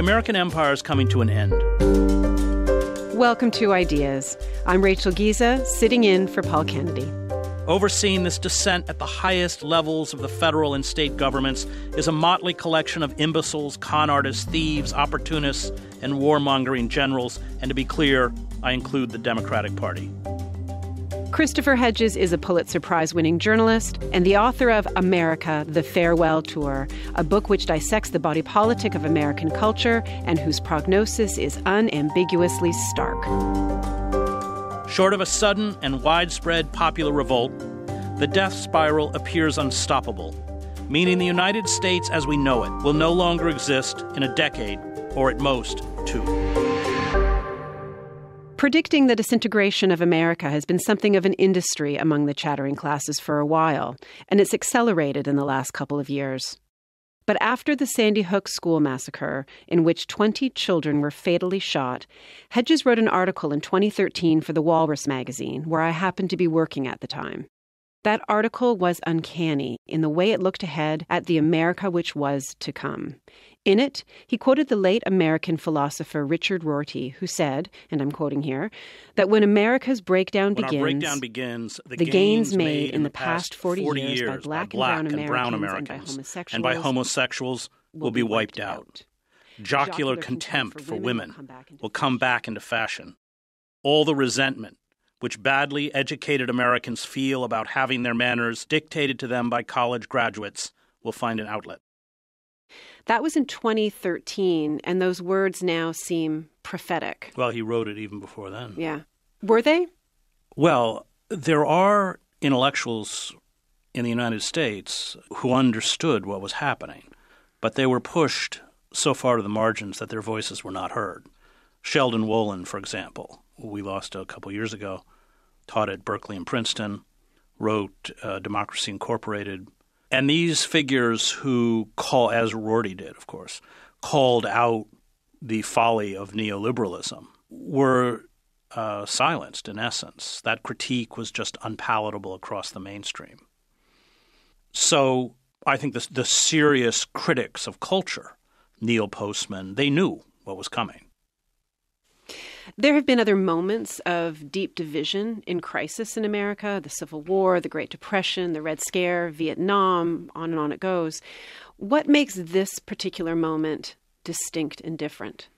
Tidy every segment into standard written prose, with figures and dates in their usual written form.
American empire is coming to an end. Welcome to Ideas. I'm Rachel Giza, sitting in for Paul Kennedy. Overseeing this descent at the highest levels of the federal and state governments is a motley collection of imbeciles, con artists, thieves, opportunists, and warmongering generals. And to be clear, I include the Democratic Party. Christopher Hedges is a Pulitzer Prize-winning journalist and the author of America, The Farewell Tour, a book which dissects the body politic of American culture and whose prognosis is unambiguously stark. Short of a sudden and widespread popular revolt, the death spiral appears unstoppable, meaning the United States as we know it will no longer exist in a decade, or at most, two. Predicting the disintegration of America has been something of an industry among the chattering classes for a while, and it's accelerated in the last couple of years. But after the Sandy Hook school massacre, in which 20 children were fatally shot, Hedges wrote an article in 2013 for The Walrus magazine, where I happened to be working at the time. That article was uncanny in the way it looked ahead at the America which was to come. In it, he quoted the late American philosopher Richard Rorty, who said, and I'm quoting here, that when America's breakdown begins, the gains made in the past 40 years by black and brown Americans and by homosexuals will be wiped out. Jocular contempt for women will come back into fashion. All the resentment which badly educated Americans feel about having their manners dictated to them by college graduates will find an outlet. That was in 2013, and those words now seem prophetic. Well, he wrote it even before then. Yeah. Were they? Well, there are intellectuals in the United States who understood what was happening, but they were pushed so far to the margins that their voices were not heard. Sheldon Wolin, for example, who we lost a couple years ago, taught at Berkeley and Princeton, wrote Democracy Incorporated. And these figures who as Rorty did, of course, called out the folly of neoliberalism were silenced, in essence. That critique was just unpalatable across the mainstream. So I think the serious critics of culture, Neil Postman, they knew what was coming. There have been other moments of deep division in crisis in America, the Civil War, the Great Depression, the Red Scare, Vietnam, on and on it goes. What makes this particular moment distinct and different?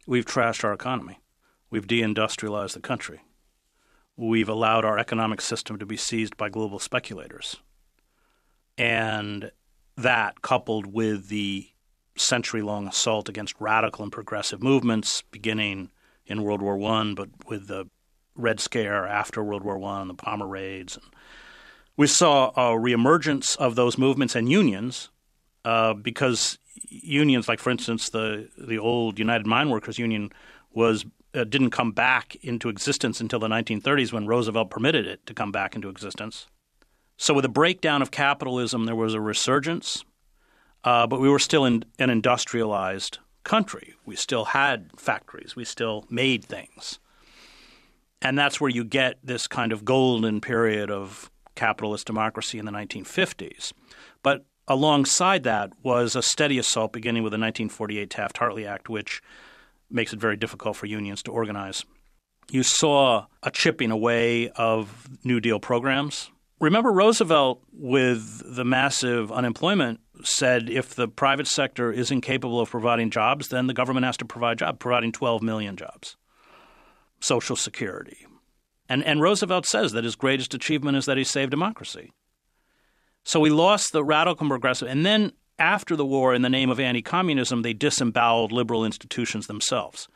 We've trashed our economy. We've deindustrialized the country. We've allowed our economic system to be seized by global speculators. And that, coupled with the century-long assault against radical and progressive movements, beginning in World War I, but with the Red Scare after World War I and the bomber raids. And we saw a reemergence of those movements and unions because unions, like, for instance, the old United Mine Workers Union didn't come back into existence until the 1930s when Roosevelt permitted it to come back into existence. So with the breakdown of capitalism, there was a resurgence, but we were still in an industrialized country. We still had factories. We still made things. And that's where you get this kind of golden period of capitalist democracy in the 1950s. But alongside that was a steady assault beginning with the 1948 Taft-Hartley Act, which makes it very difficult for unions to organize. You saw a chipping away of New Deal programs. Remember Roosevelt, with the massive unemployment, said if the private sector is incapable of providing jobs, then the government has to provide jobs, providing 12 million jobs. Social Security. And Roosevelt says that his greatest achievement is that he saved democracy. So we lost the radical and progressive. And then after the war, in the name of anti-communism, they disemboweled liberal institutions themselves,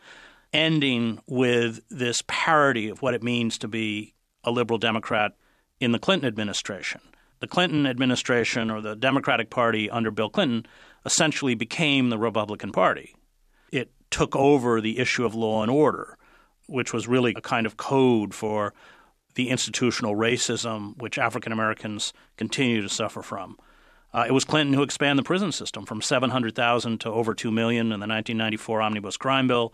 ending with this parody of what it means to be a liberal Democrat in the Clinton administration. The Clinton administration, or the Democratic Party under Bill Clinton, essentially became the Republican Party. It took over the issue of law and order, which was really a kind of code for the institutional racism which African Americans continue to suffer from. It was Clinton who expanded the prison system from 700,000 to over 2 million in the 1994 Omnibus Crime Bill,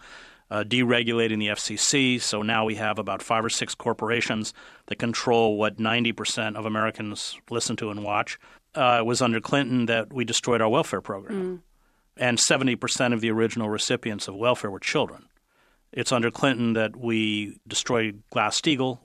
deregulating the FCC. So now we have about 5 or 6 corporations that control what 90% of Americans listen to and watch. It was under Clinton that we destroyed our welfare program. and 70% of the original recipients of welfare were children. It's under Clinton that we destroyed Glass-Steagall,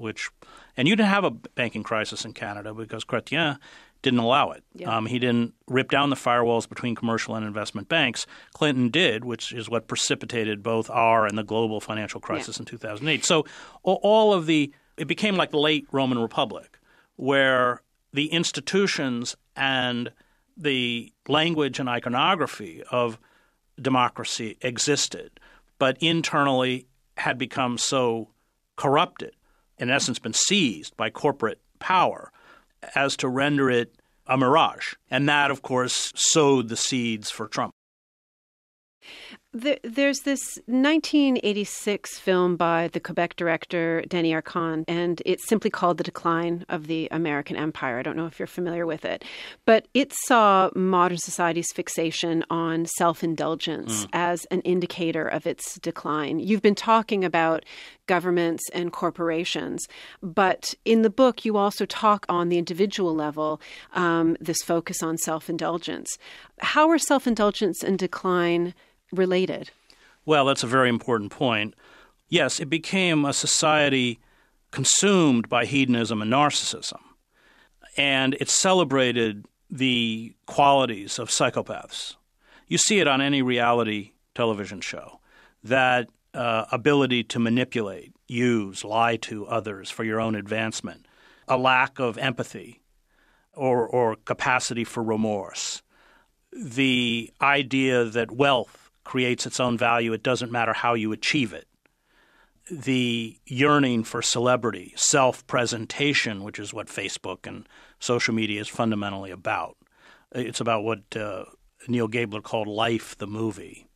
and you didn't have a banking crisis in Canada because Chrétien didn't allow it. Yeah. He didn't rip down the firewalls between commercial and investment banks. Clinton did, which is what precipitated both our and the global financial crisis in 2008. So it became like the late Roman Republic, where the institutions and the language and iconography of democracy existed, but internally had become so corrupted, in essence been seized by corporate power, as to render it a mirage. And that, of course, sowed the seeds for Trump. There's this 1986 film by the Quebec director Denis Arcand, and it's simply called The Decline of the American Empire. I don't know if you're familiar with it. But it saw modern society's fixation on self-indulgence as an indicator of its decline. You've been talking about governments and corporations, but in the book you also talk on the individual level, this focus on self-indulgence. How are self-indulgence and decline related? Well, that's a very important point. Yes, it became a society consumed by hedonism and narcissism, and it celebrated the qualities of psychopaths. You see it on any reality television show, that ability to manipulate, use, lie to others for your own advancement, a lack of empathy or capacity for remorse, the idea that wealth creates its own value. It doesn't matter how you achieve it. The yearning for celebrity, self-presentation, which is what Facebook and social media is fundamentally about. It's about what Neil Gabler called life, the movie.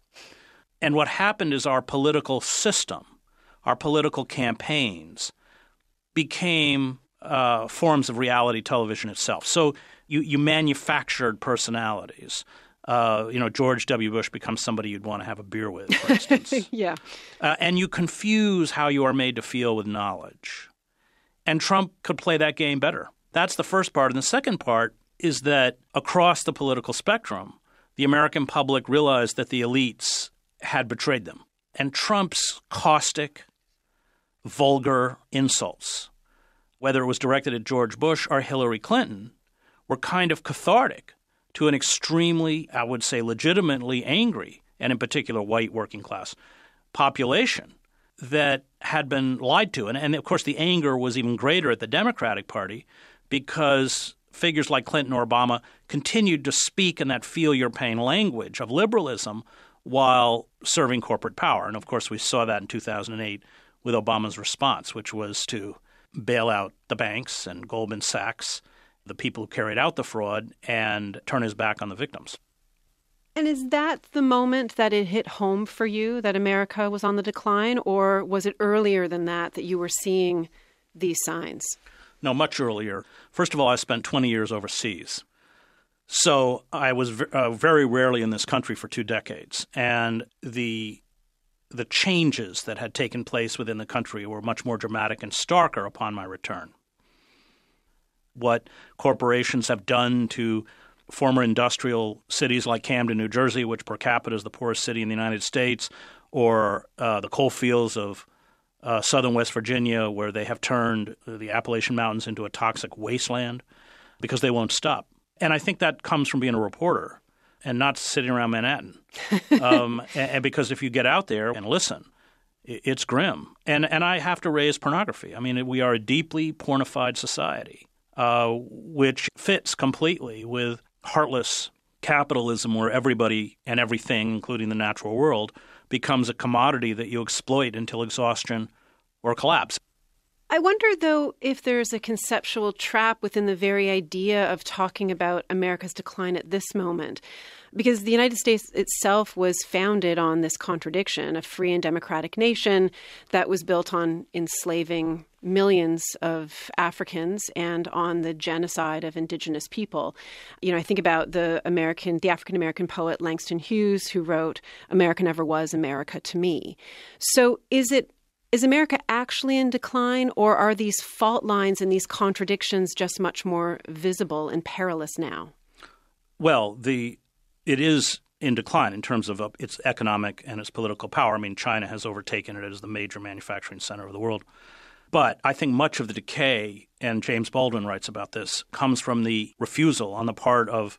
And what happened is our political system, our political campaigns became forms of reality television itself. So you manufactured personalities. George W. Bush becomes somebody you'd want to have a beer with, for instance. Yeah. And you confuse how you are made to feel with knowledge. And Trump could play that game better. That's the first part. And the second part is that across the political spectrum, the American public realized that the elites had betrayed them. And Trump's caustic, vulgar insults, whether it was directed at George Bush or Hillary Clinton, were kind of cathartic to an extremely, I would say, legitimately angry, and in particular white working class population that had been lied to. And of course, the anger was even greater at the Democratic Party because figures like Clinton or Obama continued to speak in that feel your pain language of liberalism while serving corporate power. And of course, we saw that in 2008 with Obama's response, which was to bail out the banks and Goldman Sachs, the people who carried out the fraud, and turn his back on the victims. And is that the moment that it hit home for you, that America was on the decline, or was it earlier than that you were seeing these signs? No, much earlier. First of all, I spent 20 years overseas. So I was very rarely in this country for 2 decades. And the changes that had taken place within the country were much more dramatic and starker upon my return. What corporations have done to former industrial cities like Camden, New Jersey, which per capita is the poorest city in the United States, or the coal fields of southern West Virginia, where they have turned the Appalachian Mountains into a toxic wasteland because they won't stop. And I think that comes from being a reporter and not sitting around Manhattan. And because if you get out there and listen, it's grim. And I have to raise pornography. I mean, we are a deeply pornified society, which fits completely with heartless capitalism where everybody and everything, including the natural world, becomes a commodity that you exploit until exhaustion or collapse. I wonder, though, if there's a conceptual trap within the very idea of talking about America's decline at this moment, because the United States itself was founded on this contradiction, a free and democratic nation that was built on enslaving millions of Africans and on the genocide of indigenous people. You know, I think about the African-American poet Langston Hughes, who wrote, "America never was America to me." So is America actually in decline, or are these fault lines and these contradictions just much more visible and perilous now? Well, it is in decline in terms of its economic and its political power. I mean, China has overtaken it as the major manufacturing center of the world. But I think much of the decay, and James Baldwin writes about this, comes from the refusal on the part of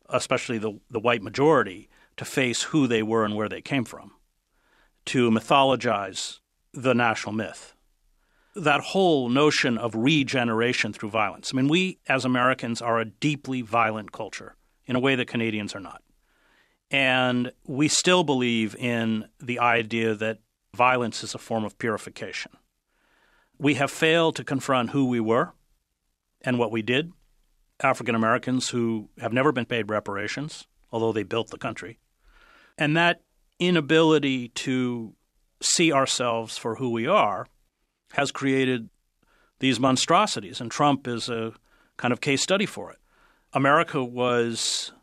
especially the white majority to face who they were and where they came from, to mythologize the national myth. That whole notion of regeneration through violence. I mean, we as Americans are a deeply violent culture in a way that Canadians are not. And we still believe in the idea that violence is a form of purification. We have failed to confront who we were and what we did. African Americans who have never been paid reparations, although they built the country. And that inability to see ourselves for who we are has created these monstrosities, and Trump is a kind of case study for it. America was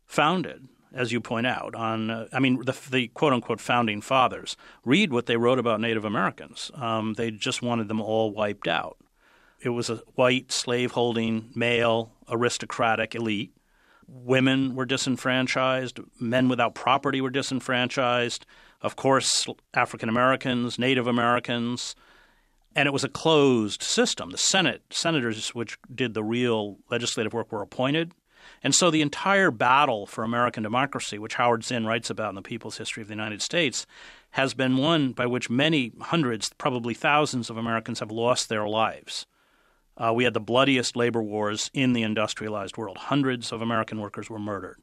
founded, as you point out, on the quote-unquote founding fathers. Read what they wrote about Native Americans. They just wanted them all wiped out. It was a white, slave-holding, male, aristocratic elite. Women were disenfranchised. Men without property were disenfranchised. Of course, African Americans, Native Americans. And it was a closed system. The senators, which did the real legislative work, were appointed. And so the entire battle for American democracy, which Howard Zinn writes about in The People's History of the United States, has been one by which many hundreds, probably thousands of Americans have lost their lives. We had the bloodiest labor wars in the industrialized world. Hundreds of American workers were murdered.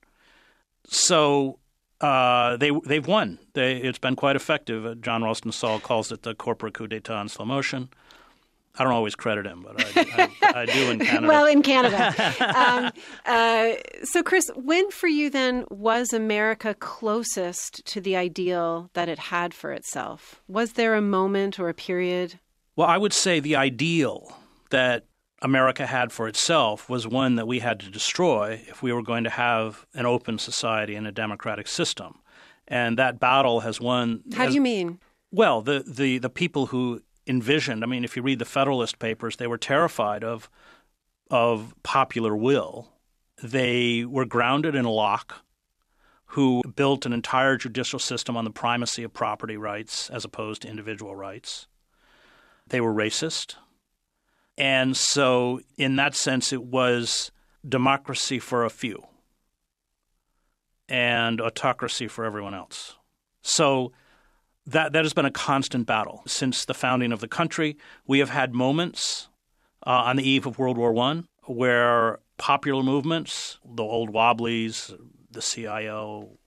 So they've won. It's been quite effective. John Ralston Saul calls it the corporate coup d'etat in slow motion. I don't always credit him, but I do in Canada. Well, in Canada. So, Chris, when for you then was America closest to the ideal that it had for itself? Was there a moment or a period? Well, I would say the ideal that America had for itself was one that we had to destroy if we were going to have an open society and a democratic system. And that battle has won. How do you mean? Well, the people who envisioned, I mean, if you read the Federalist Papers, they were terrified of popular will. They were grounded in Locke, who built an entire judicial system on the primacy of property rights as opposed to individual rights. They were racist. And so in that sense, it was democracy for a few and autocracy for everyone else. So that has been a constant battle. Since the founding of the country, we have had moments on the eve of World War I where popular movements, the old Wobblies, the CIO,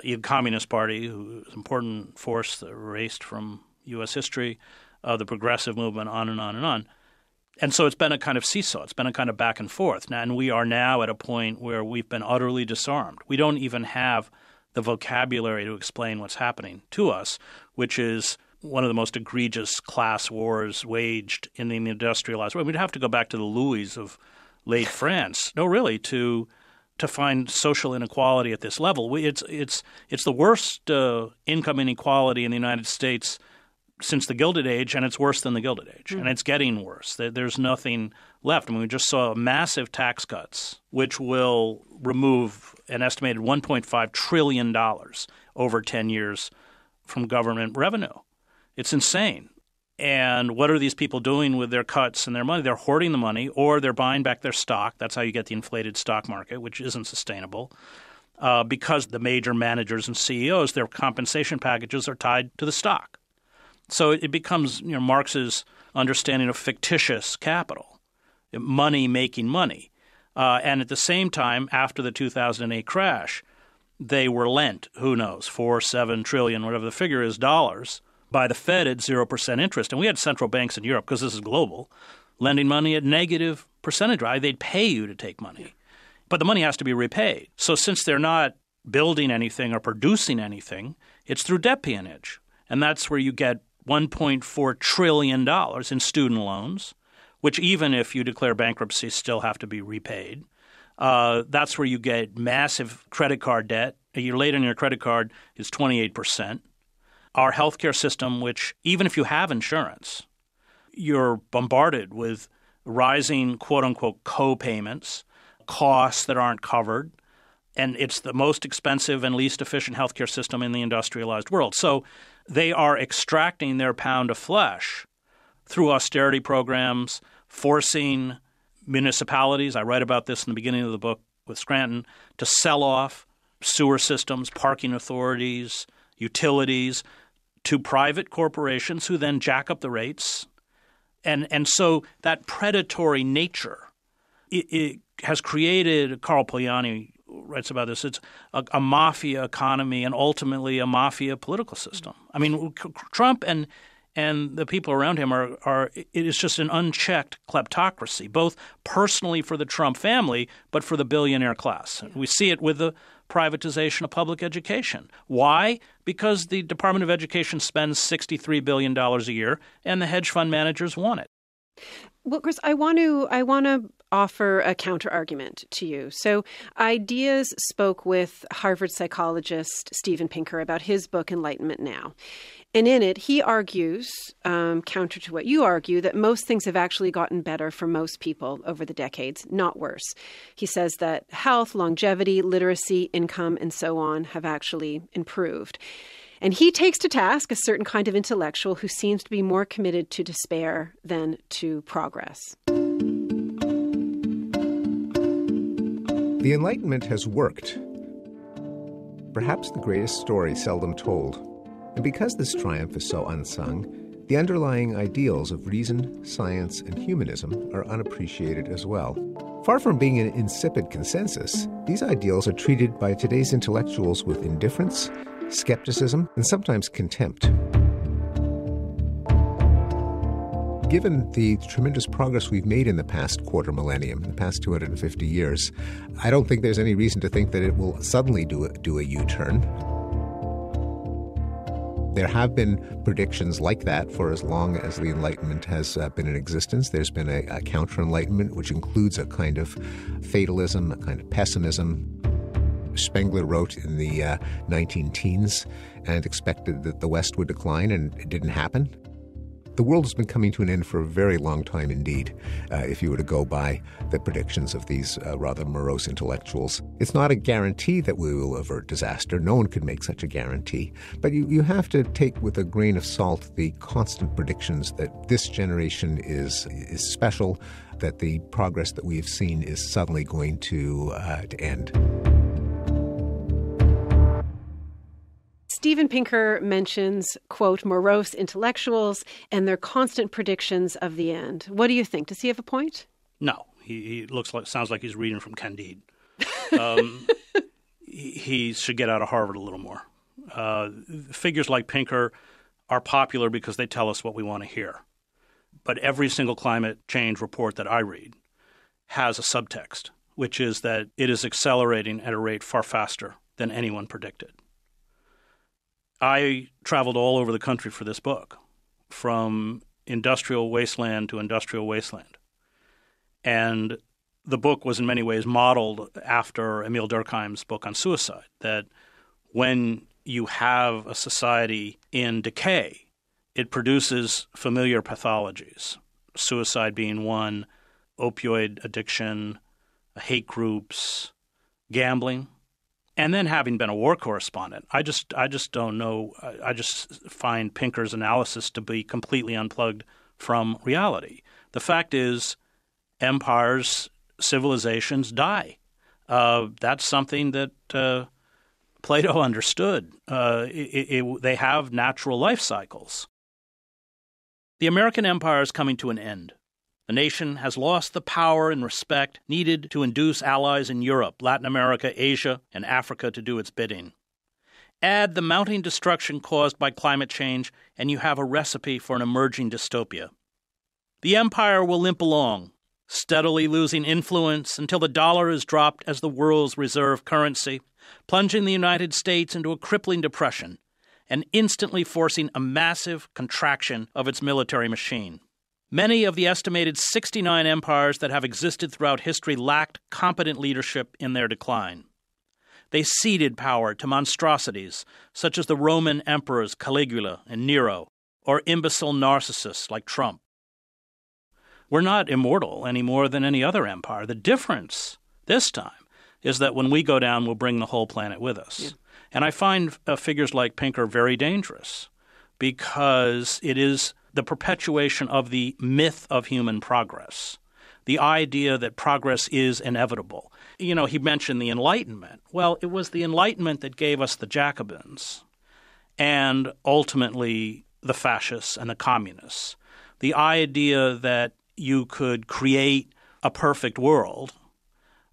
the Communist Party, who was an important force that erased from U.S. history, the progressive movement, on and on and on. And so it's been a kind of seesaw. It's been a kind of back and forth. And we are now at a point where we've been utterly disarmed. We don't even have the vocabulary to explain what's happening to us, which is one of the most egregious class wars waged in the industrialized world. We'd have to go back to the Louis of late France. No, really, to find social inequality at this level. It's the worst income inequality in the United States since the Gilded Age, and it's worse than the Gilded Age, and it's getting worse. There's nothing left. I mean, we just saw massive tax cuts, which will remove an estimated $1.5 trillion over 10 years from government revenue. It's insane. And what are these people doing with their cuts and their money? They're hoarding the money, or they're buying back their stock. That's how you get the inflated stock market, which isn't sustainable. Because the major managers and CEOs, their compensation packages are tied to the stock. So it becomes Marx's understanding of fictitious capital, money making money. And at the same time, after the 2008 crash, they were lent, who knows, 4, 7 trillion, whatever the figure is, dollars by the Fed at 0% interest. And we had central banks in Europe, because this is global, lending money at negative percentage rate. They'd pay you to take money. But the money has to be repaid. So since they're not building anything or producing anything, it's through debt peonage. And that's where you get $1.4 trillion in student loans, which even if you declare bankruptcy still have to be repaid. That's where you get massive credit card debt. A year later on your credit card is 28%. Our healthcare system, which even if you have insurance, you're bombarded with rising quote-unquote co-payments, costs that aren't covered. And it's the most expensive and least efficient healthcare system in the industrialized world. So they are extracting their pound of flesh through austerity programs, forcing municipalities, I write about this in the beginning of the book with Scranton, to sell off sewer systems, parking authorities, utilities to private corporations who then jack up the rates. And so that predatory nature, it has created, Carl Polanyi writes about this, it's a mafia economy and ultimately a mafia political system. I mean, Trump and the people around him are it is just an unchecked kleptocracy, both personally for the Trump family, but for the billionaire class. We see it with the privatization of public education. Why? Because the Department of Education spends $63 billion a year, and the hedge fund managers want it. Well, Chris, I want to offer a counter argument to you. So Ideas spoke with Harvard psychologist Steven Pinker about his book Enlightenment Now. And in it, he argues, counter to what you argue, that most things have actually gotten better for most people over the decades, not worse. He says that health, longevity, literacy, income, and so on have actually improved. And he takes to task a certain kind of intellectual who seems to be more committed to despair than to progress. The Enlightenment has worked. Perhaps the greatest story seldom told. And because this triumph is so unsung, the underlying ideals of reason, science, and humanism are unappreciated as well. Far from being an insipid consensus, these ideals are treated by today's intellectuals with indifference, skepticism, and sometimes contempt. Given the tremendous progress we've made in the past quarter millennium, in the past 250 years, I don't think there's any reason to think that it will suddenly do a U-turn. There have been predictions like that for as long as the Enlightenment has been in existence. There's been a counter-Enlightenment, which includes a kind of fatalism, a kind of pessimism. Spengler wrote in the 19-teens and expected that the West would decline, and it didn't happen. The world has been coming to an end for a very long time indeed, if you were to go by the predictions of these rather morose intellectuals. It's not a guarantee that we will avert disaster. No one could make such a guarantee. But you have to take with a grain of salt the constant predictions that this generation is special, that the progress that we have seen is suddenly going to end. Steven Pinker mentions, quote, morose intellectuals and their constant predictions of the end. What do you think? Does he have a point? No. He sounds like he's reading from Candide. He should get out of Harvard a little more. Figures like Pinker are popular because they tell us what we want to hear. But every single climate change report that I read has a subtext, which is that it is accelerating at a rate far faster than anyone predicted. I traveled all over the country for this book, from industrial wasteland to industrial wasteland. And the book was in many ways modeled after Emile Durkheim's book on suicide, that when you have a society in decay, it produces familiar pathologies, suicide being one, opioid addiction, hate groups, gambling. And then having been a war correspondent, I just don't know. I just find Pinker's analysis to be completely unplugged from reality. The fact is, empires, civilizations die. That's something that Plato understood. They have natural life cycles. The American empire is coming to an end. The nation has lost the power and respect needed to induce allies in Europe, Latin America, Asia, and Africa to do its bidding. Add the mounting destruction caused by climate change, and you have a recipe for an emerging dystopia. The empire will limp along, steadily losing influence until the dollar is dropped as the world's reserve currency, plunging the United States into a crippling depression, and instantly forcing a massive contraction of its military machine. Many of the estimated 69 empires that have existed throughout history lacked competent leadership in their decline. They ceded power to monstrosities such as the Roman emperors Caligula and Nero, or imbecile narcissists like Trump. We're not immortal any more than any other empire. The difference this time is that when we go down, we'll bring the whole planet with us. Yeah. And I find figures like Pinker very dangerous because it is the perpetuation of the myth of human progress, the idea that progress is inevitable. You know, he mentioned the Enlightenment. Well, it was the Enlightenment that gave us the Jacobins and ultimately the fascists and the communists. The idea that you could create a perfect world,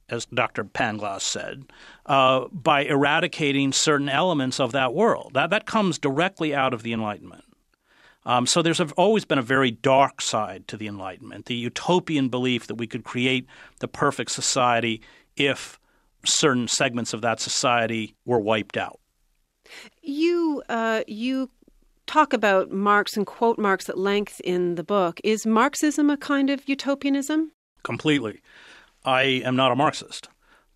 as Dr. Pangloss said, by eradicating certain elements of that world. That comes directly out of the Enlightenment. So there's always been a very dark side to the Enlightenment, the utopian belief that we could create the perfect society if certain segments of that society were wiped out. You talk about Marx and quote Marx at length in the book. Is Marxism a kind of utopianism? Completely. I am not a Marxist,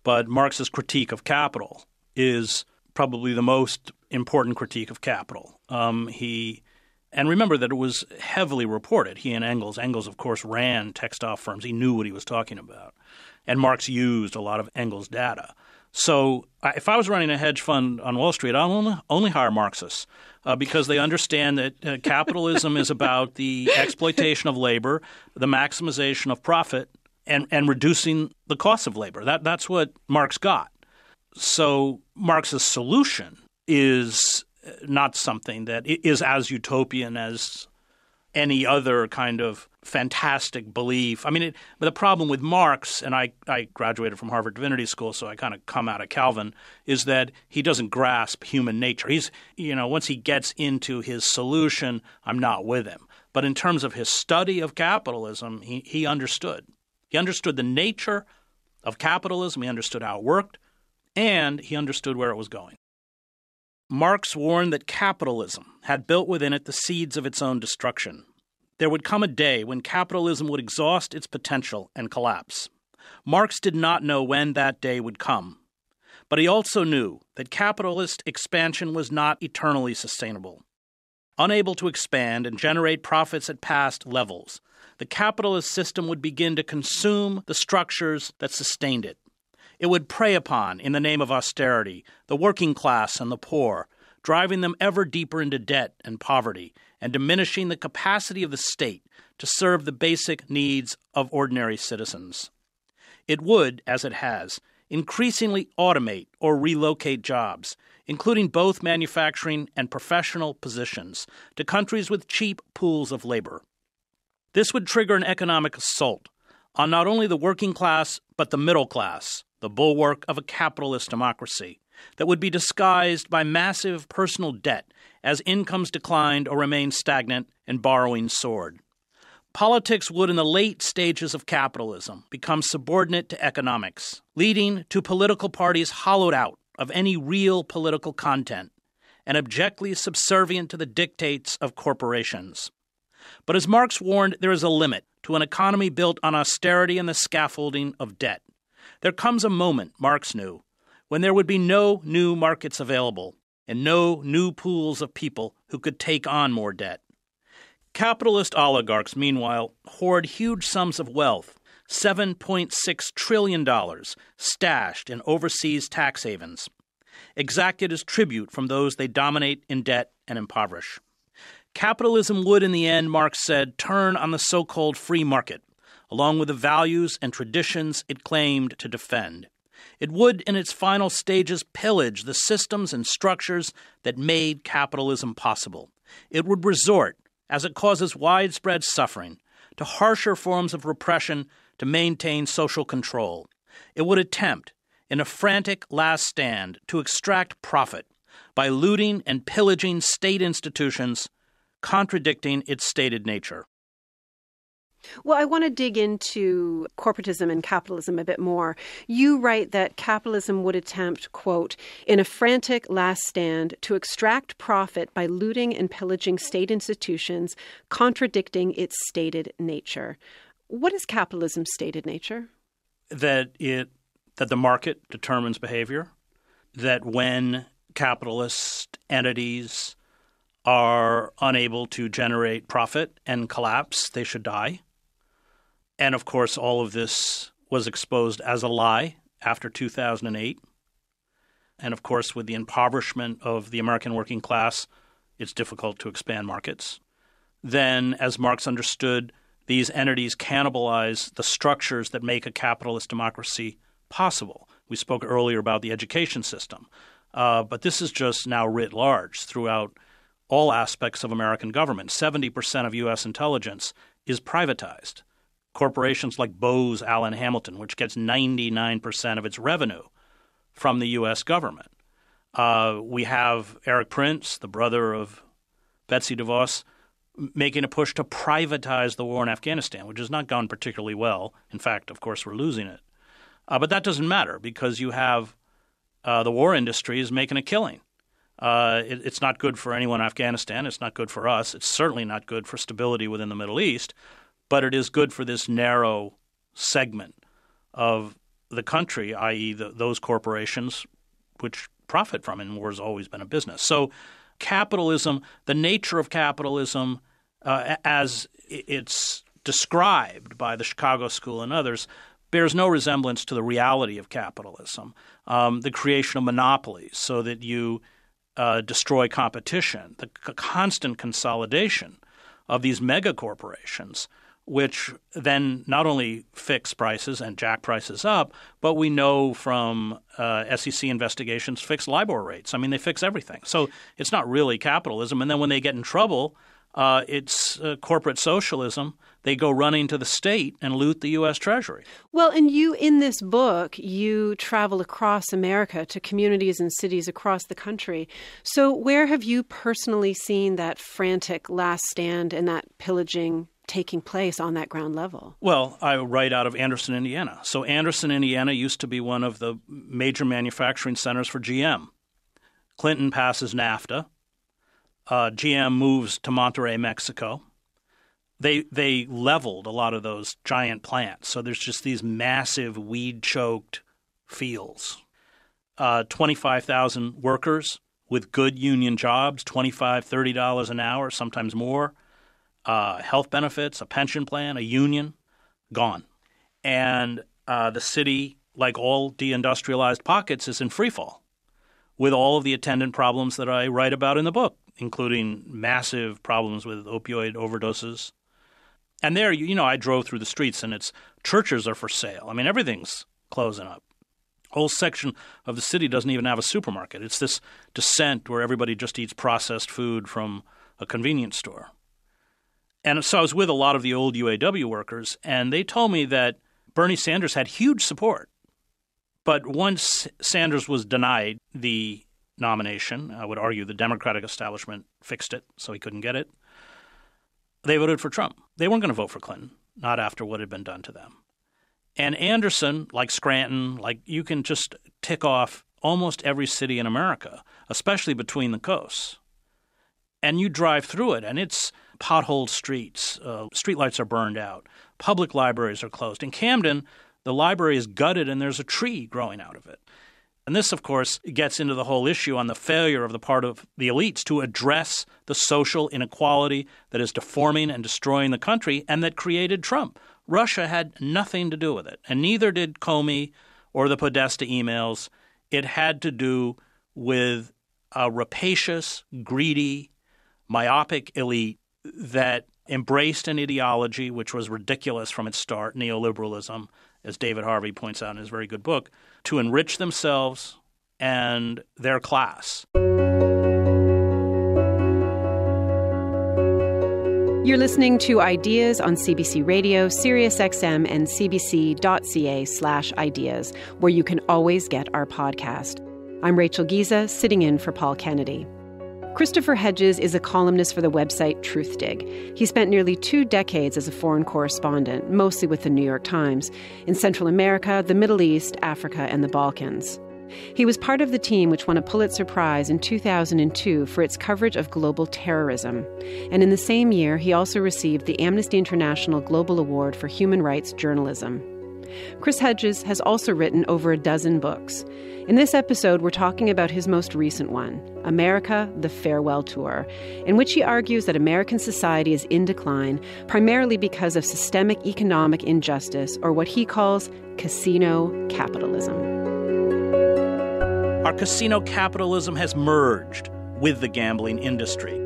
but Marx's critique of capital is probably the most important critique of capital. And remember that it was heavily reported. He and Engels, of course, ran textile firms. He knew what he was talking about. And Marx used a lot of Engels' data. So if I was running a hedge fund on Wall Street, I'll only hire Marxists because they understand that capitalism is about the exploitation of labor, the maximization of profit, and reducing the cost of labor. That's what Marx got. So Marx's solution is not something that is as utopian as any other kind of fantastic belief. I mean, the problem with Marx, and I graduated from Harvard Divinity School, so I kind of come out of Calvin, is that he doesn't grasp human nature. He's, once he gets into his solution, I'm not with him. But in terms of his study of capitalism, he understood. He understood the nature of capitalism, he understood how it worked, and he understood where it was going. Marx warned that capitalism had built within it the seeds of its own destruction. There would come a day when capitalism would exhaust its potential and collapse. Marx did not know when that day would come, but he also knew that capitalist expansion was not eternally sustainable. Unable to expand and generate profits at past levels, the capitalist system would begin to consume the structures that sustained it. It would prey upon, in the name of austerity, the working class and the poor, driving them ever deeper into debt and poverty, and diminishing the capacity of the state to serve the basic needs of ordinary citizens. It would, as it has, increasingly automate or relocate jobs, including both manufacturing and professional positions, to countries with cheap pools of labor. This would trigger an economic assault on not only the working class, but the middle class, the bulwark of a capitalist democracy, that would be disguised by massive personal debt as incomes declined or remained stagnant and borrowing soared. Politics would, in the late stages of capitalism, become subordinate to economics, leading to political parties hollowed out of any real political content and abjectly subservient to the dictates of corporations. But as Marx warned, there is a limit to an economy built on austerity and the scaffolding of debt. There comes a moment, Marx knew, when there would be no new markets available and no new pools of people who could take on more debt. Capitalist oligarchs, meanwhile, hoard huge sums of wealth, $7.6 trillion, stashed in overseas tax havens, exacted as tribute from those they dominate in debt and impoverish. Capitalism would, in the end, Marx said, turn on the so-called free market, along with the values and traditions it claimed to defend. It would, in its final stages, pillage the systems and structures that made capitalism possible. It would resort, as it causes widespread suffering, to harsher forms of repression to maintain social control. It would attempt, in a frantic last stand, to extract profit by looting and pillaging state institutions, contradicting its stated nature. Well, I want to dig into corporatism and capitalism a bit more. You write that capitalism would attempt, quote, in a frantic last stand to extract profit by looting and pillaging state institutions, contradicting its stated nature. What is capitalism's stated nature? That the market determines behavior, that when capitalist entities are unable to generate profit and collapse, they should die. And, of course, all of this was exposed as a lie after 2008. And of course, with the impoverishment of the American working class, it's difficult to expand markets. Then, as Marx understood, these entities cannibalize the structures that make a capitalist democracy possible. We spoke earlier about the education system. But this is just now writ large throughout all aspects of American government. 70% of U.S. intelligence is privatized. Corporations like Bose Allen Hamilton, which gets 99% of its revenue from the U.S. government. We have Eric Prince, the brother of Betsy DeVos, making a push to privatize the war in Afghanistan, which has not gone particularly well. In fact, of course, we're losing it. But that doesn't matter because you have the war industry is making a killing. It's not good for anyone in Afghanistan. It's not good for us. It's certainly not good for stability within the Middle East. But it is good for this narrow segment of the country, i.e. those corporations which profit from it, and war has always been a business. So capitalism, the nature of capitalism as it's described by the Chicago School and others, bears no resemblance to the reality of capitalism. The creation of monopolies so that you destroy competition, the constant consolidation of these mega corporations, which then not only fix prices and jack prices up, but we know from SEC investigations fix LIBOR rates. I mean, they fix everything. So it's not really capitalism. And then when they get in trouble, it's corporate socialism. They go running to the state and loot the U.S. Treasury. Well, and you, in this book, you travel across America to communities and cities across the country. So where have you personally seen that frantic last stand and that pillaging taking place on that ground level? Well, I write out of Anderson, Indiana. So Anderson, Indiana used to be one of the major manufacturing centers for GM. Clinton passes NAFTA. GM moves to Monterrey, Mexico. They leveled a lot of those giant plants. So there's just these massive weed-choked fields. 25,000 workers with good union jobs, $25, $30 an hour, sometimes more. Health benefits, a pension plan, a union, gone. And the city, like all deindustrialized pockets, is in freefall with all of the attendant problems that I write about in the book, including massive problems with opioid overdoses. And there, I drove through the streets and churches are for sale. I mean, everything's closing up. A whole section of the city doesn't even have a supermarket. It's this descent where everybody just eats processed food from a convenience store. And so I was with a lot of the old UAW workers, and they told me that Bernie Sanders had huge support. But once Sanders was denied the nomination, I would argue the Democratic establishment fixed it so he couldn't get it, they voted for Trump. They weren't going to vote for Clinton, not after what had been done to them. And Anderson, like Scranton, you can just tick off almost every city in America, especially between the coasts. And you drive through it, and it's potholed streets. Streetlights are burned out. Public libraries are closed. In Camden, the library is gutted, and there's a tree growing out of it. And this, of course, gets into the whole issue on the failure of the part of the elites to address the social inequality that is deforming and destroying the country and that created Trump. Russia had nothing to do with it, and neither did Comey or the Podesta emails. It had to do with a rapacious, greedy, myopic elite that embraced an ideology which was ridiculous from its start, neoliberalism, as David Harvey points out in his very good book, to enrich themselves and their class. You're listening to Ideas on CBC Radio, SiriusXM, and cbc.ca/ideas, where you can always get our podcast. I'm Rachel Giza, sitting in for Paul Kennedy. Christopher Hedges is a columnist for the website Truthdig. He spent nearly 2 decades as a foreign correspondent, mostly with the New York Times, in Central America, the Middle East, Africa, and the Balkans. He was part of the team which won a Pulitzer Prize in 2002 for its coverage of global terrorism. And in the same year, he also received the Amnesty International Global Award for Human Rights Journalism. Chris Hedges has also written over a dozen books. In this episode, we're talking about his most recent one, America, the Farewell Tour, in which he argues that American society is in decline primarily because of systemic economic injustice, or what he calls casino capitalism. Our casino capitalism has merged with the gambling industry.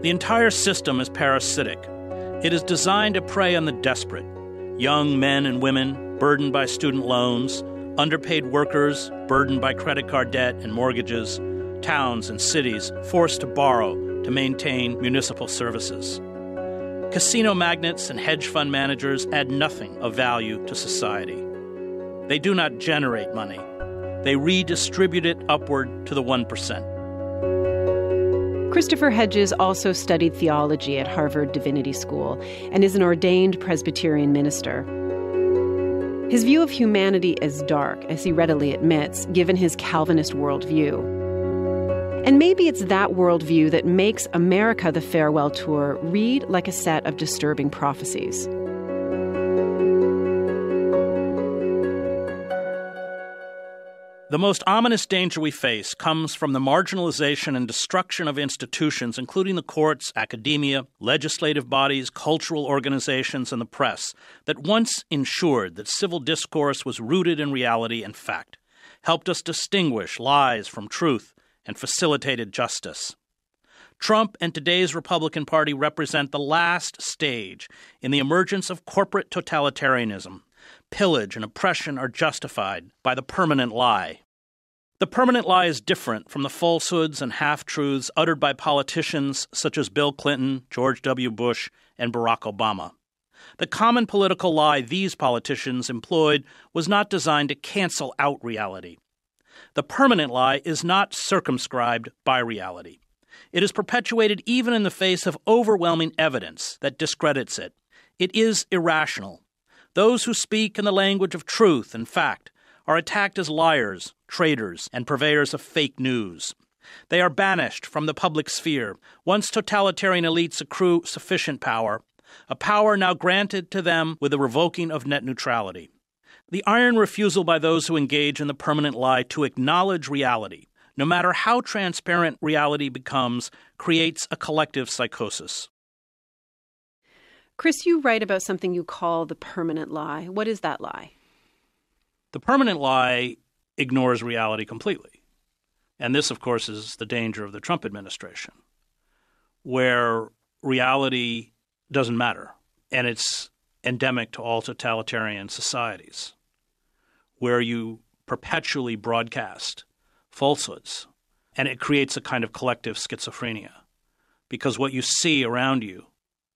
The entire system is parasitic. It is designed to prey on the desperate, young men and women burdened by student loans, underpaid workers burdened by credit card debt and mortgages, towns and cities forced to borrow to maintain municipal services. Casino magnates and hedge fund managers add nothing of value to society. They do not generate money. They redistribute it upward to the 1%. Christopher Hedges also studied theology at Harvard Divinity School and is an ordained Presbyterian minister. His view of humanity is dark, as he readily admits, given his Calvinist worldview. And maybe it's that worldview that makes America, the Farewell Tour read like a set of disturbing prophecies. The most ominous danger we face comes from the marginalization and destruction of institutions, including the courts, academia, legislative bodies, cultural organizations, and the press, that once ensured that civil discourse was rooted in reality and fact, helped us distinguish lies from truth, and facilitated justice. Trump and today's Republican Party represent the last stage in the emergence of corporate totalitarianism. Pillage and oppression are justified by the permanent lie. The permanent lie is different from the falsehoods and half-truths uttered by politicians such as Bill Clinton, George W. Bush, and Barack Obama. The common political lie these politicians employed was not designed to cancel out reality. The permanent lie is not circumscribed by reality. It is perpetuated even in the face of overwhelming evidence that discredits it. It is irrational. Those who speak in the language of truth and fact are attacked as liars, traitors, and purveyors of fake news. They are banished from the public sphere once totalitarian elites accrue sufficient power, a power now granted to them with the revoking of net neutrality. The iron refusal by those who engage in the permanent lie to acknowledge reality, no matter how transparent reality becomes, creates a collective psychosis. Chris, you write about something you call the permanent lie. What is that lie? The permanent lie ignores reality completely. And this, of course, is the danger of the Trump administration, where reality doesn't matter. And it's endemic to all totalitarian societies, where you perpetually broadcast falsehoods. And it creates a kind of collective schizophrenia, because what you see around you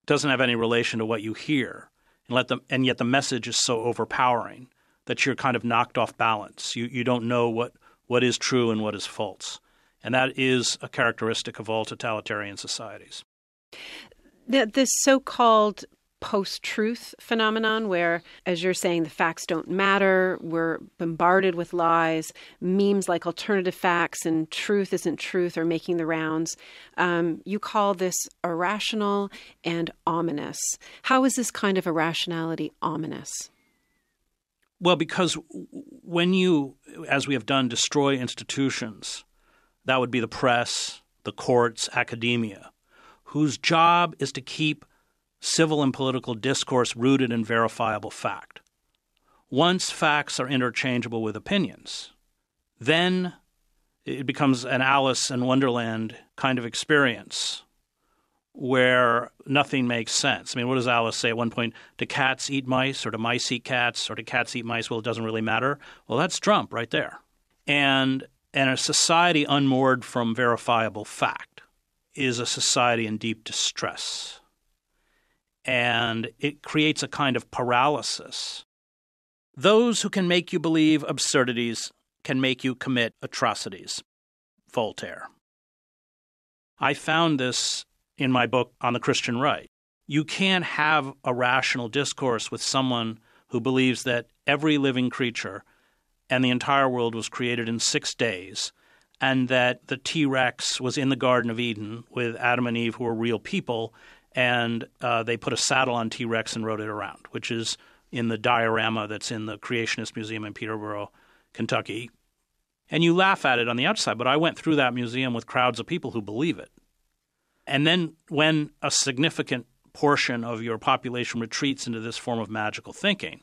doesn't have any relation to what you hear, and yet the message is so overpowering that you're kind of knocked off balance. You don't know what is true and what is false. And that is a characteristic of all totalitarian societies. This so-called post-truth phenomenon where, as you're saying, the facts don't matter, we're bombarded with lies, memes like alternative facts and truth isn't truth are making the rounds. You call this irrational and ominous. How is this kind of irrationality ominous? Well, because when you, as we have done, destroy institutions, that would be the press, the courts, academia, whose job is to keep civil and political discourse rooted in verifiable fact. Once facts are interchangeable with opinions, then it becomes an Alice in Wonderland kind of experience where nothing makes sense. I mean, what does Alice say at one point? Do cats eat mice, or do mice eat cats, or do cats eat mice? Well, it doesn't really matter. Well, that's Trump right there. And a society unmoored from verifiable fact is a society in deep distress. And it creates a kind of paralysis. Those who can make you believe absurdities can make you commit atrocities. Voltaire. I found this in my book on the Christian right. You can't have a rational discourse with someone who believes that every living creature and the entire world was created in 6 days, and that the T-Rex was in the Garden of Eden with Adam and Eve, who were real people, and they put a saddle on T-Rex and rode it around, which is in the diorama that's in the Creationist Museum in Peterborough, Kentucky. And you laugh at it on the outside, but I went through that museum with crowds of people who believe it. And then when a significant portion of your population retreats into this form of magical thinking,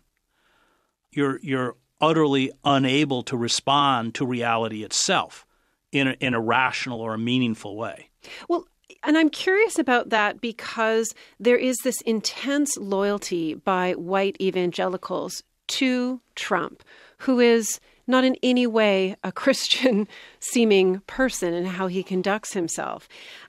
you're utterly unable to respond to reality itself in a rational or a meaningful way. Well, and I'm curious about that because there is this intense loyalty by white evangelicals to Trump, who is not in any way a Christian-seeming person in how he conducts himself.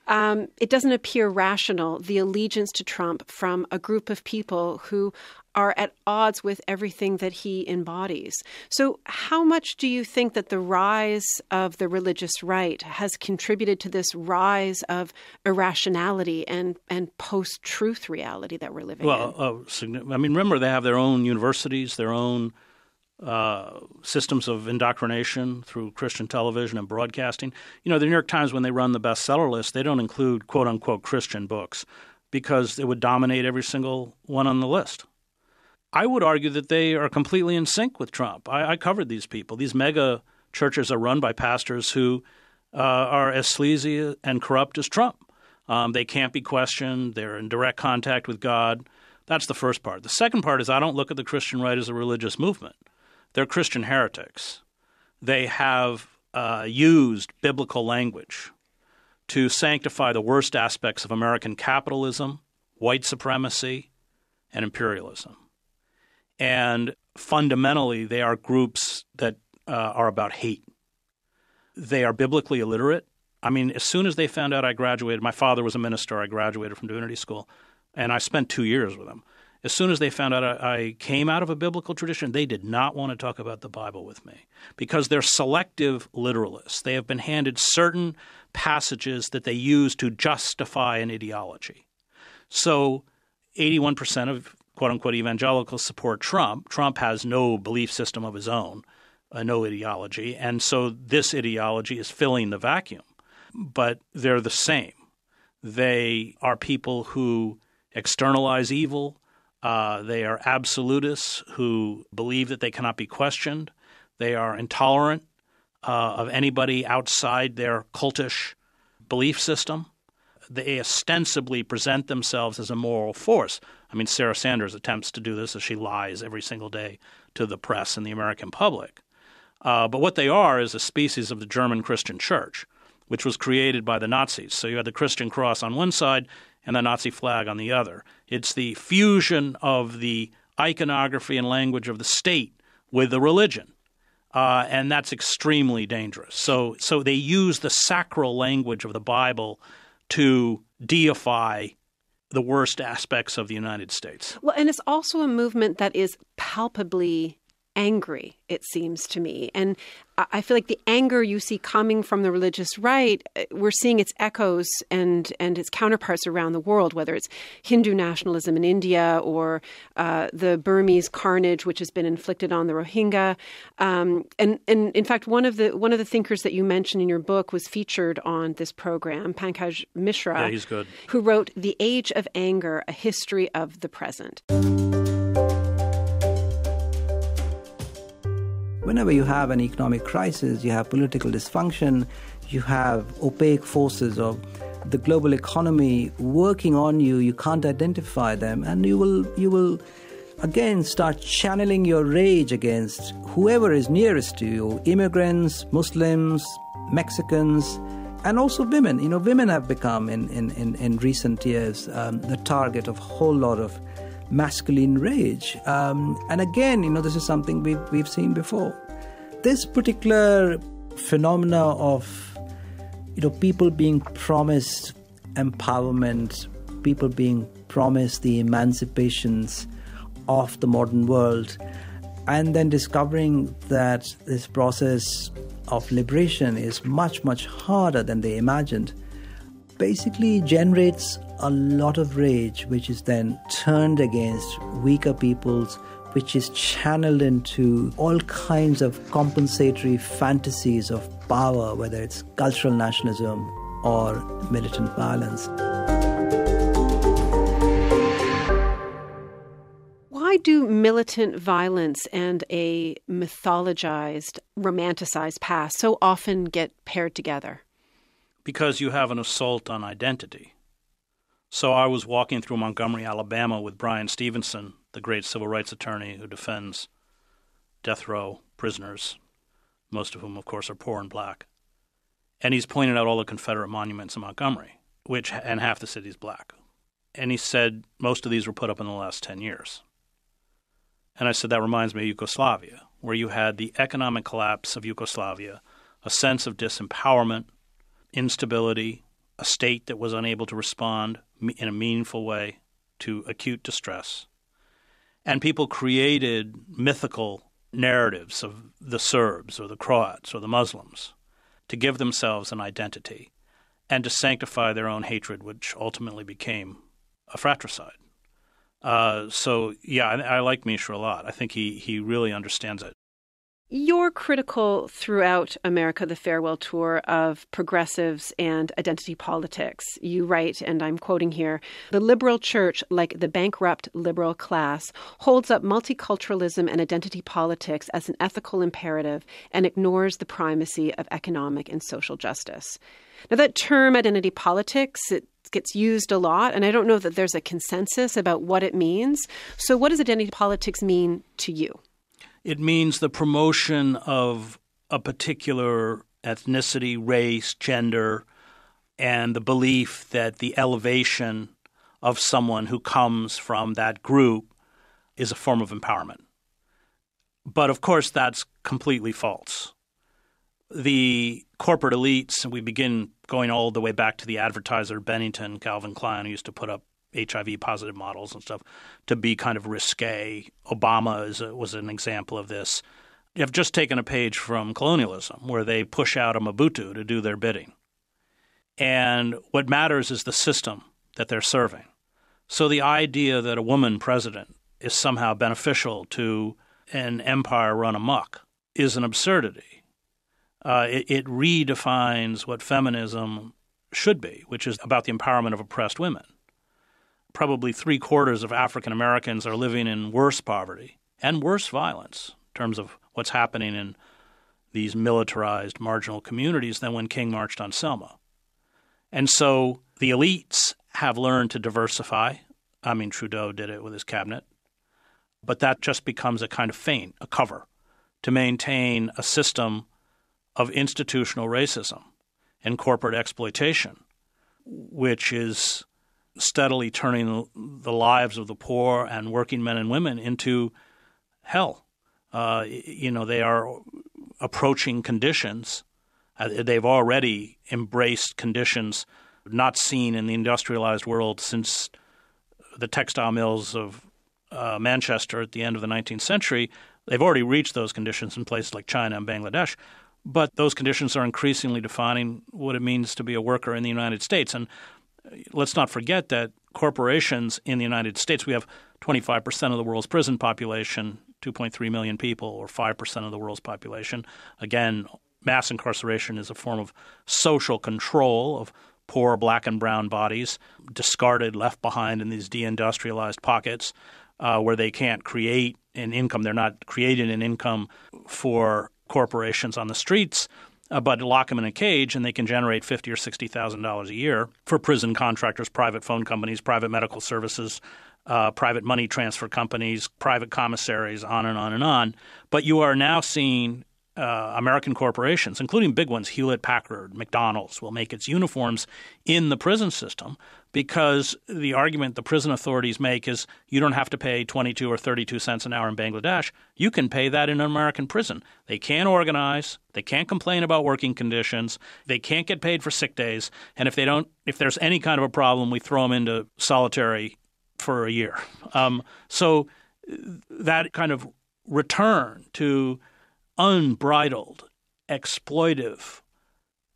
It doesn't appear rational, the allegiance to Trump from a group of people who are at odds with everything that he embodies. So how much do you think that the rise of the religious right has contributed to this rise of irrationality and post-truth reality that we're living in? Well, I mean, remember, they have their own universities, their own systems of indoctrination through Christian television and broadcasting. You know, the New York Times, when they run the bestseller list, they don't include quote-unquote Christian books because it would dominate every single one on the list. I would argue that they are completely in sync with Trump. I covered these people. These mega churches are run by pastors who are as sleazy and corrupt as Trump. They can't be questioned. They're in direct contact with God. That's the first part. The second part is I don't look at the Christian right as a religious movement. They're Christian heretics. They have used biblical language to sanctify the worst aspects of American capitalism, white supremacy, and imperialism. And fundamentally, they are groups that are about hate. They are biblically illiterate. I mean, as soon as they found out I graduated, my father was a minister. I graduated from Divinity School, and I spent 2 years with him. As soon as they found out I came out of a biblical tradition, they did not want to talk about the Bible with me because they're selective literalists. They have been handed certain passages that they use to justify an ideology. So 81% of quote-unquote evangelicals support Trump. Trump has no belief system of his own, no ideology, and so this ideology is filling the vacuum. But they're the same. They are people who externalize evil. They are absolutists who believe that they cannot be questioned. They are intolerant of anybody outside their cultish belief system. They ostensibly present themselves as a moral force. I mean, Sarah Sanders attempts to do this as she lies every single day to the press and the American public. But what they are is a species of the German Christian church, which was created by the Nazis. So you had the Christian cross on one side and the Nazi flag on the other. It's the fusion of the iconography and language of the state with the religion. And that's extremely dangerous. So they use the sacral language of the Bible to deify the worst aspects of the United States. Well, and it's also a movement that is palpably angry, it seems to me. And I feel like the anger you see coming from the religious right, we're seeing its echoes and its counterparts around the world, whether it's Hindu nationalism in India or the Burmese carnage which has been inflicted on the Rohingya. And in fact, one of the thinkers that you mentioned in your book was featured on this program, Pankaj Mishra. Yeah, he's good. Who wrote The Age of Anger, A History of the Present. Whenever you have an economic crisis, you have political dysfunction, you have opaque forces of the global economy working on you, you can't identify them, and you will again start channeling your rage against whoever is nearest to you, immigrants, Muslims, Mexicans, and also women. You know, women have become in recent years the target of a whole lot of masculine rage. And again, you know, this is something we've seen before. This particular phenomena of, you know, people being promised empowerment, people being promised the emancipations of the modern world, and then discovering that this process of liberation is much, much harder than they imagined, basically generates a lot of rage, which is then turned against weaker peoples, which is channeled into all kinds of compensatory fantasies of power, whether it's cultural nationalism or militant violence. Why Why do militant violence and a mythologized, romanticized past so often get paired together? Because you have an assault on identity. So I was walking through Montgomery, Alabama with Brian Stevenson, the great civil rights attorney who defends death row prisoners, most of whom, of course, are poor and black. And he's pointed out all the Confederate monuments in Montgomery, and half the city's black. And he said most of these were put up in the last 10 years. And I said, that reminds me of Yugoslavia, where you had the economic collapse of Yugoslavia, a sense of disempowerment, instability, a state that was unable to respond in a meaningful way to acute distress. And people created mythical narratives of the Serbs or the Croats or the Muslims to give themselves an identity and to sanctify their own hatred, which ultimately became a fratricide. I like Misha a lot. I think he really understands it. You're critical throughout America, the Farewell Tour, of progressives and identity politics. You write, and I'm quoting here, "The liberal church, like the bankrupt liberal class, holds up multiculturalism and identity politics as an ethical imperative and ignores the primacy of economic and social justice." Now, that term, identity politics, it gets used a lot, and I don't know that there's a consensus about what it means. So what does identity politics mean to you? It means the promotion of a particular ethnicity, race, gender, and the belief that the elevation of someone who comes from that group is a form of empowerment. But, of course, that's completely false. The corporate elites, and we begin going all the way back to the advertiser Bennington, Calvin Klein, who used to put up HIV-positive models and stuff to be kind of risque. Obama was an example of this. You have just taken a page from colonialism where they push out a Mobutu to do their bidding. And what matters is the system that they're serving. So the idea that a woman president is somehow beneficial to an empire run amok is an absurdity. It redefines what feminism should be, which is about the empowerment of oppressed women. Probably 3/4 of African Americans are living in worse poverty and worse violence in terms of what's happening in these militarized marginal communities than when King marched on Selma. And so the elites have learned to diversify. I mean, Trudeau did it with his cabinet. But that just becomes a kind of feint, a cover, to maintain a system of institutional racism and corporate exploitation, which is steadily turning the lives of the poor and working men and women into hell. They are approaching conditions. They've already embraced conditions not seen in the industrialized world since the textile mills of Manchester at the end of the 19th century. They've already reached those conditions in places like China and Bangladesh. But those conditions are increasingly defining what it means to be a worker in the United States. And let's not forget that corporations in the United States, we have 25% of the world's prison population, 2.3 million people, or 5% of the world's population. Again, mass incarceration is a form of social control of poor black and brown bodies, discarded, left behind in these deindustrialized pockets where they can't create an income. They're not creating an income for corporations on the streets, but lock them in a cage and they can generate $50,000 or $60,000 a year for prison contractors, private phone companies, private medical services, private money transfer companies, private commissaries, on and on and on. But you are now seeing American corporations, including big ones, Hewlett-Packard, McDonald's, will make its uniforms in the prison system because the argument the prison authorities make is you don't have to pay 22 or 32 cents an hour in Bangladesh. You can pay that in an American prison. They can't organize. They can't complain about working conditions. They can't get paid for sick days. And if there's any kind of a problem, we throw them into solitary for a year. So that kind of return to unbridled, exploitive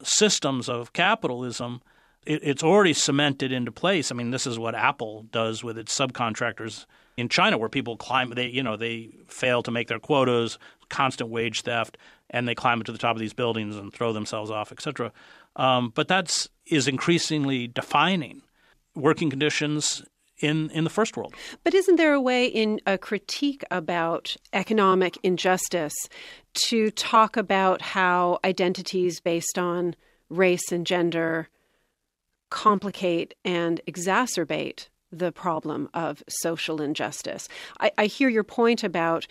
systems of capitalism, it's already cemented into place. I mean, this is what Apple does with its subcontractors in China, where people climb. They fail to make their quotas, constant wage theft, and they climb to the top of these buildings and throw themselves off, et cetera. But that is increasingly defining working conditions in the first world. But isn't there a way in a critique about economic injustice to talk about how identities based on race and gender complicate and exacerbate the problem of social injustice? I hear your point about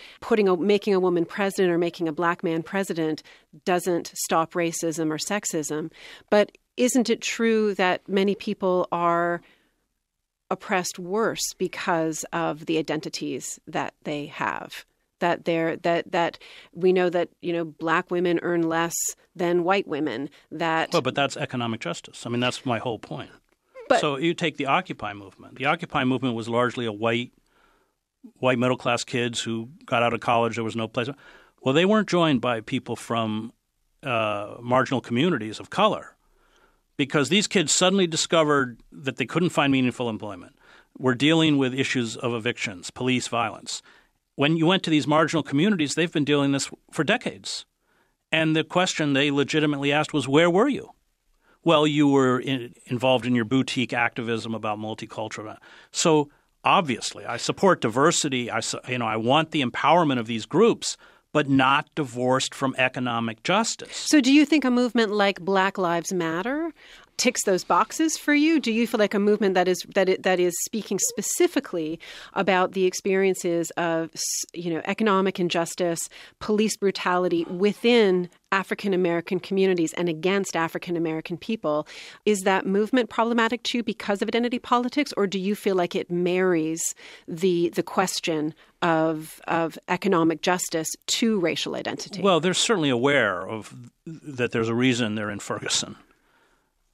making a woman president or making a black man president doesn't stop racism or sexism, but isn't it true that many people are oppressed worse because of the identities that they have? That we know that, black women earn less than white women. But that's economic justice. I mean, that's my whole point. So you take the Occupy movement. The Occupy movement was largely a white middle-class kids who got out of college. There was no place. Well, they weren't joined by people from marginal communities of color because these kids suddenly discovered that they couldn't find meaningful employment. We're dealing with issues of evictions, police violence. When you went to these marginal communities, they've been dealing with this for decades. And the question they legitimately asked was, where were you? Well, you were involved in your boutique activism about multicultural. So obviously, I support diversity. I want the empowerment of these groups, but not divorced from economic justice. So do you think a movement like Black Lives Matter ticks those boxes for you? Do you feel like a movement that is speaking specifically about the experiences of economic injustice, police brutality within African American communities and against African American people? Is that movement problematic to you because of identity politics, or do you feel like it marries the question of economic justice to racial identity? Well, they're certainly aware of that. There's a reason they're in Ferguson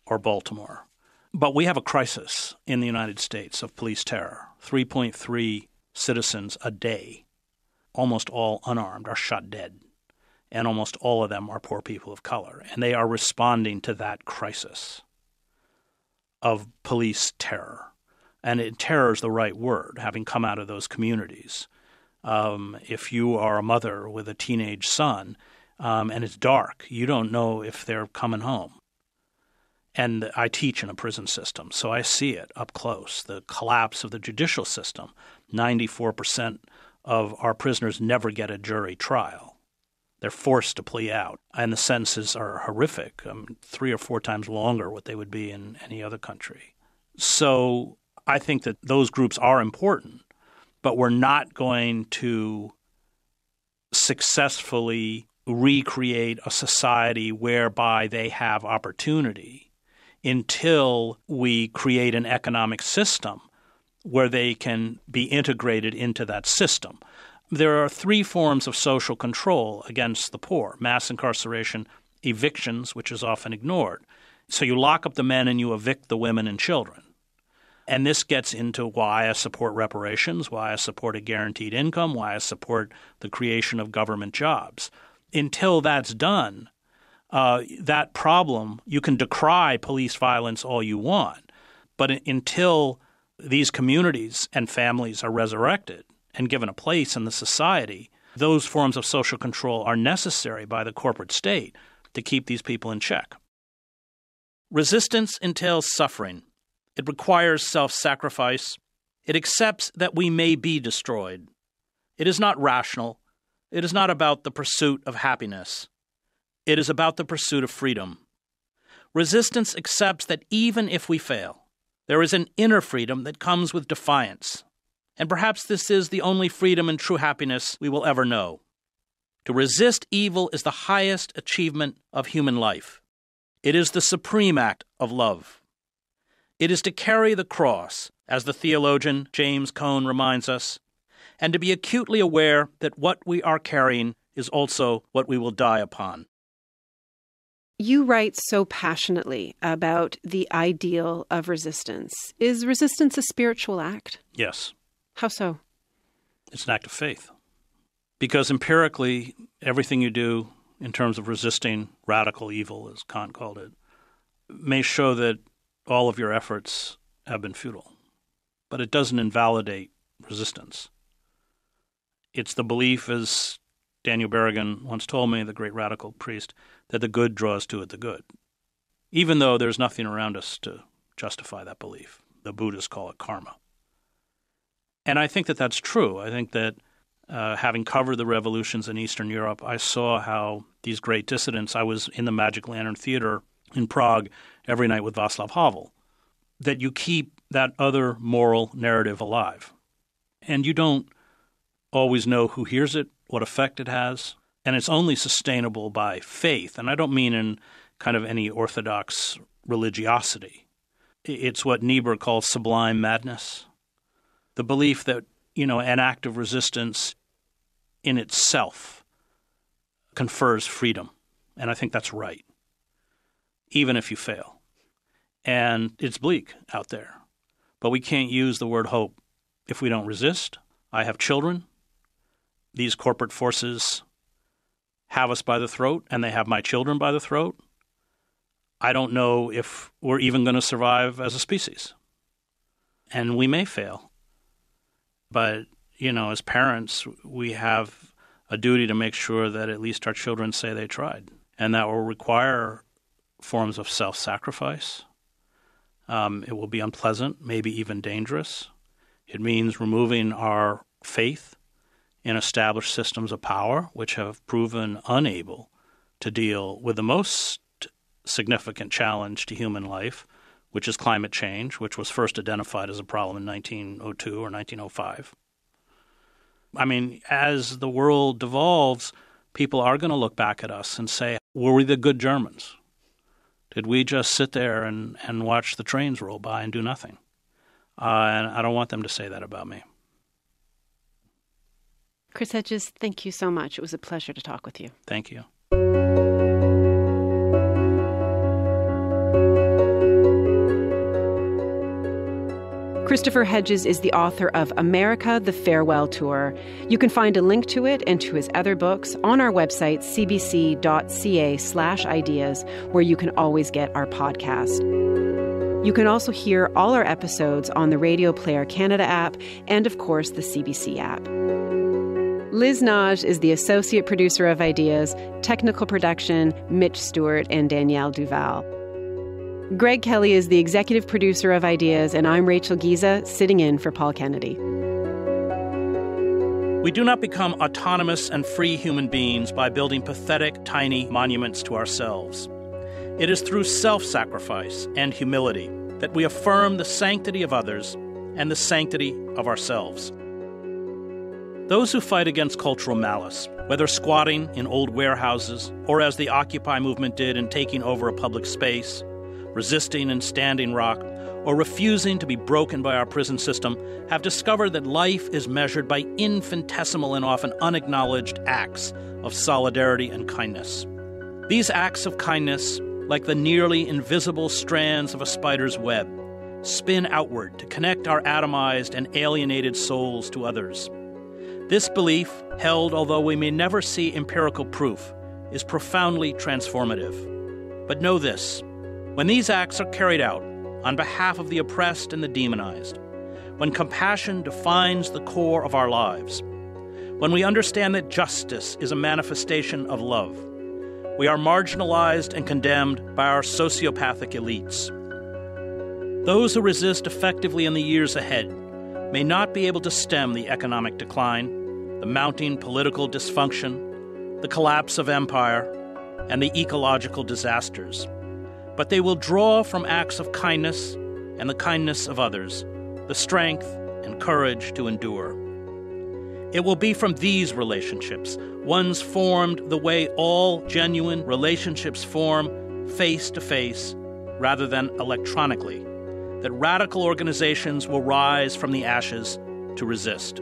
or Baltimore. But we have a crisis in the United States of police terror. 3.3 citizens a day, almost all unarmed, are shot dead. And almost all of them are poor people of color. And they are responding to that crisis of police terror. And terror is the right word, having come out of those communities. If you are a mother with a teenage son and it's dark, you don't know if they're coming home. And I teach in a prison system, so I see it up close, the collapse of the judicial system. 94% of our prisoners never get a jury trial. They're forced to plea out, and the sentences are horrific, 3 or 4 times longer what they would be in any other country. So I think that those groups are important, but we're not going to successfully recreate a society whereby they have opportunity until we create an economic system where they can be integrated into that system. There are 3 forms of social control against the poor: mass incarceration, evictions, which is often ignored. So you lock up the men and you evict the women and children. And this gets into why I support reparations, why I support a guaranteed income, why I support the creation of government jobs. Until that's done, that problem, you can decry police violence all you want, but until these communities and families are resurrected and given a place in the society, those forms of social control are necessary by the corporate state to keep these people in check. Resistance entails suffering. It requires self-sacrifice. It accepts that we may be destroyed. It is not rational. It is not about the pursuit of happiness. It is about the pursuit of freedom. Resistance accepts that even if we fail, there is an inner freedom that comes with defiance. And perhaps this is the only freedom and true happiness we will ever know. To resist evil is the highest achievement of human life. It is the supreme act of love. It is to carry the cross, as the theologian James Cone reminds us, and to be acutely aware that what we are carrying is also what we will die upon. You write so passionately about the ideal of resistance. Is resistance a spiritual act? Yes. How so? It's an act of faith. Because empirically, everything you do in terms of resisting radical evil, as Kant called it, may show that all of your efforts have been futile. But it doesn't invalidate resistance. It's the belief, as Daniel Berrigan once told me, the great radical priest, that the good draws to it the good, even though there's nothing around us to justify that belief. The Buddhists call it karma. And I think that that's true. I think that having covered the revolutions in Eastern Europe, I saw how these great dissidents — I was in the Magic Lantern Theater in Prague every night with Václav Havel — that you keep that other moral narrative alive. And you don't always know who hears it, what effect it has, and it's only sustainable by faith. And I don't mean in kind of any orthodox religiosity. It's what Niebuhr calls sublime madness. The belief that, an act of resistance in itself confers freedom. And I think that's right, even if you fail. And it's bleak out there. But we can't use the word hope if we don't resist. I have children. These corporate forces have us by the throat, and they have my children by the throat. I don't know if we're even going to survive as a species. And we may fail. But, as parents, we have a duty to make sure that at least our children say they tried. And that will require forms of self-sacrifice. It will be unpleasant, maybe even dangerous. It means removing our faith in established systems of power, which have proven unable to deal with the most significant challenge to human life, which is climate change, which was first identified as a problem in 1902 or 1905. I mean, as the world devolves, people are going to look back at us and say, were we the good Germans? Did we just sit there and watch the trains roll by and do nothing? And I don't want them to say that about me. Chris Hedges, thank you so much. It was a pleasure to talk with you. Thank you. Christopher Hedges is the author of America, the Farewell Tour. You can find a link to it and to his other books on our website, cbc.ca/ideas, where you can always get our podcast. You can also hear all our episodes on the Radio Player Canada app and, of course, the CBC app. Liz Naj is the associate producer of Ideas, technical production, Mitch Stewart and Danielle Duval. Greg Kelly is the executive producer of Ideas, and I'm Rachel Giza, sitting in for Paul Kennedy. We do not become autonomous and free human beings by building pathetic, tiny monuments to ourselves. It is through self-sacrifice and humility that we affirm the sanctity of others and the sanctity of ourselves. Those who fight against cultural malice, whether squatting in old warehouses or as the Occupy movement did in taking over a public space, resisting in Standing Rock, or refusing to be broken by our prison system, have discovered that life is measured by infinitesimal and often unacknowledged acts of solidarity and kindness. These acts of kindness, like the nearly invisible strands of a spider's web, spin outward to connect our atomized and alienated souls to others. This belief, held although we may never see empirical proof, is profoundly transformative. But know this: when these acts are carried out on behalf of the oppressed and the demonized, when compassion defines the core of our lives, when we understand that justice is a manifestation of love, we are marginalized and condemned by our sociopathic elites. Those who resist effectively in the years ahead may not be able to stem the economic decline, the mounting political dysfunction, the collapse of empire, and the ecological disasters. But they will draw from acts of kindness and the kindness of others the strength and courage to endure. It will be from these relationships, ones formed the way all genuine relationships form, face to face rather than electronically, that radical organizations will rise from the ashes to resist.